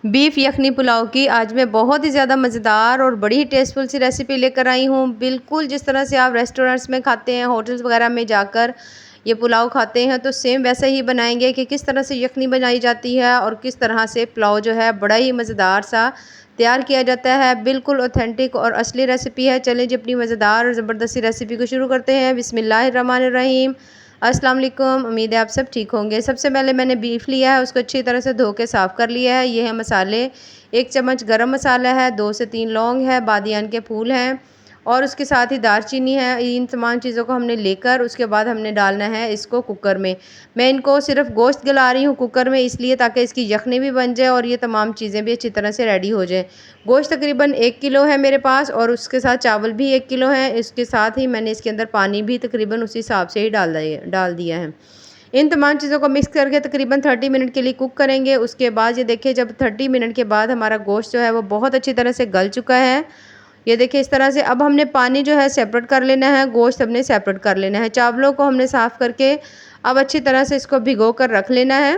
Beef यखनी पुलाव की आज मैं बहुत ही ज़्यादा मज़ेदार और बड़ी ही टेस्टफुल सी रेसिपी लेकर आई हूँ। बिल्कुल जिस तरह से आप रेस्टोरेंट्स में खाते हैं, होटल्स वगैरह में जाकर ये पुलाव खाते हैं, तो सेम वैसे ही बनाएंगे कि किस तरह से यखनी बनाई जाती है और किस तरह से पुलाव जो है बड़ा ही मज़ेदार सा तैयार किया जाता है। बिल्कुल ऑथेंटिक और असली रेसिपी है। चलें जी अपनी मज़ेदार और ज़बरदस्ती रेसिपी को शुरू करते हैं। बिस्मिल्लाहिर्रहमानिर्रहीम। अस्सलाम वालेकुम। उम्मीद है आप सब ठीक होंगे। सबसे पहले मैंने बीफ लिया है, उसको अच्छी तरह से धो के साफ़ कर लिया है। ये है मसाले, 1 चम्मच गरम मसाला है, 2 से 3 लौंग है, बादियान के फूल हैं और उसके साथ ही दालचीनी है। इन तमाम चीज़ों को हमने लेकर उसके बाद हमने डालना है इसको कुकर में। मैं इनको सिर्फ गोश्त गला रही हूँ कुकर में, इसलिए ताकि इसकी यखनी भी बन जाए और ये तमाम चीज़ें भी अच्छी तरह से रेडी हो जाए। गोश्त तकरीबन 1 किलो है मेरे पास और उसके साथ चावल भी 1 किलो है। इसके साथ ही मैंने इसके अंदर पानी भी तकरीबन उसी हिसाब से ही डाल दिया है। इन तमाम चीज़ों को मिक्स करके तकरीबन 30 मिनट के लिए कुक करेंगे। उसके बाद ये देखिए, जब 30 मिनट के बाद हमारा गोश्त जो है वो बहुत अच्छी तरह से गल चुका है। ये देखिए इस तरह से। अब हमने पानी जो है सेपरेट कर लेना है, गोश्त हमने सेपरेट कर लेना है। चावलों को हमने साफ़ करके अब अच्छी तरह से इसको भिगो कर रख लेना है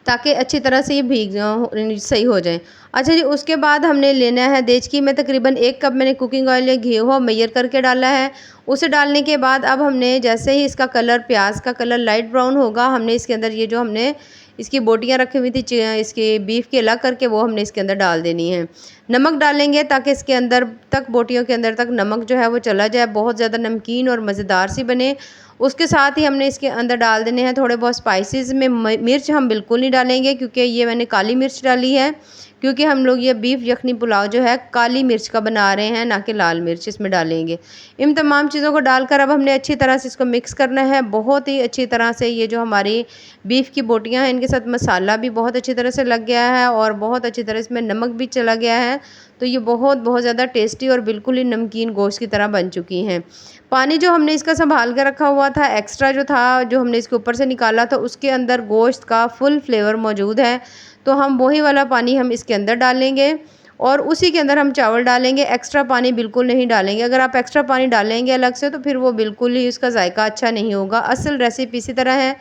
ताकि अच्छी तरह से ये सही हो जाए। अच्छा जी, उसके बाद हमने लेना है देचकी में तकरीबन 1 कप मैंने कुकिंग ऑयल या घी हो मेजर करके डाला है। उसे डालने के बाद अब हमने जैसे ही इसका कलर, प्याज का कलर लाइट ब्राउन होगा, हमने इसके अंदर ये जो हमने इसकी बोटियाँ रखी हुई थी इसकी बीफ की अलग करके, वो हमने इसके अंदर डाल देनी है। नमक डालेंगे ताकि इसके अंदर तक, बोटियों के अंदर तक नमक जो है वो चला जाए, बहुत ज़्यादा नमकीन और मज़ेदार सी बने। उसके साथ ही हमने इसके अंदर डाल देने हैं थोड़े बहुत स्पाइसेस में। मिर्च हम बिल्कुल नहीं डालेंगे क्योंकि ये मैंने काली मिर्च डाली है, क्योंकि हम लोग ये बीफ यखनी पुलाव जो है काली मिर्च का बना रहे हैं, ना कि लाल मिर्च इसमें डालेंगे। इन तमाम चीज़ों को डालकर अब हमने अच्छी तरह से इसको मिक्स करना है, बहुत ही अच्छी तरह से। ये जो हमारी बीफ की बोटियाँ हैं, इनके साथ मसाला भी बहुत अच्छी तरह से लग गया है और बहुत अच्छी तरह इसमें नमक भी चला गया है, तो ये बहुत ज़्यादा टेस्टी और बिल्कुल ही नमकीन गोश्त की तरह बन चुकी हैं। पानी जो हमने इसका संभाल कर रखा हुआ था, एक्स्ट्रा जो था, जो हमने इसके ऊपर से निकाला था, उसके अंदर गोश्त का फुल फ्लेवर मौजूद है, तो हम वही वाला पानी हम इसके अंदर डालेंगे और उसी के अंदर हम चावल डालेंगे। एक्स्ट्रा पानी बिल्कुल नहीं डालेंगे। अगर आप एक्स्ट्रा पानी डालेंगे अलग से तो फिर वो बिल्कुल ही उसका जायका अच्छा नहीं होगा। असल रेसिपी इसी तरह है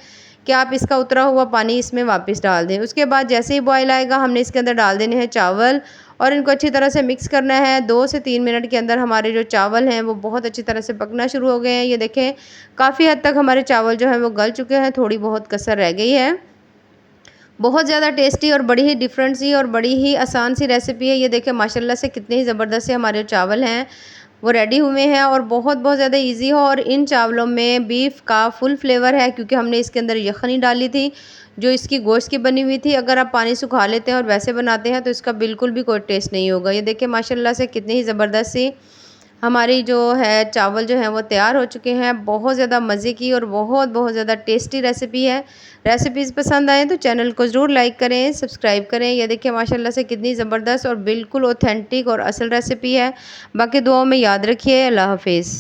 कि आप इसका उतरा हुआ पानी इसमें वापस डाल दें। उसके बाद जैसे ही बॉयल आएगा, हमने इसके अंदर डाल देने हैं चावल और इनको अच्छी तरह से मिक्स करना है। 2 से 3 मिनट के अंदर हमारे जो चावल हैं वो बहुत अच्छी तरह से पकना शुरू हो गए हैं। ये देखें, काफ़ी हद तक हमारे चावल जो हैं वो गल चुके हैं, थोड़ी बहुत कसर रह गई है। बहुत ज़्यादा टेस्टी और बड़ी ही डिफरेंट सी और बड़ी ही आसान सी रेसिपी है। ये देखें माशाल्लाह से कितने ही ज़बरदस्त से हमारे चावल हैं वो रेडी हुए हैं और बहुत ज़्यादा इजी हो। और इन चावलों में बीफ का फुल फ्लेवर है क्योंकि हमने इसके अंदर यखनी डाली थी जो इसकी गोश्त की बनी हुई थी। अगर आप पानी सुखा लेते हैं और वैसे बनाते हैं तो इसका बिल्कुल भी कोई टेस्ट नहीं होगा। ये देखें माशाल्लाह से कितनी ही ज़बरदस्त सी हमारी जो है चावल जो हैं वो तैयार हो चुके हैं। बहुत ज़्यादा मज़े की और बहुत ज़्यादा टेस्टी रेसिपी है। रेसिपीज़ पसंद आए तो चैनल को ज़रूर लाइक करें, सब्सक्राइब करें। ये देखिए माशाल्लाह से कितनी ज़बरदस्त और बिल्कुल ऑथेंटिक और असल रेसिपी है। बाकी दुआओं में याद रखिए। अल्लाह हाफिज़।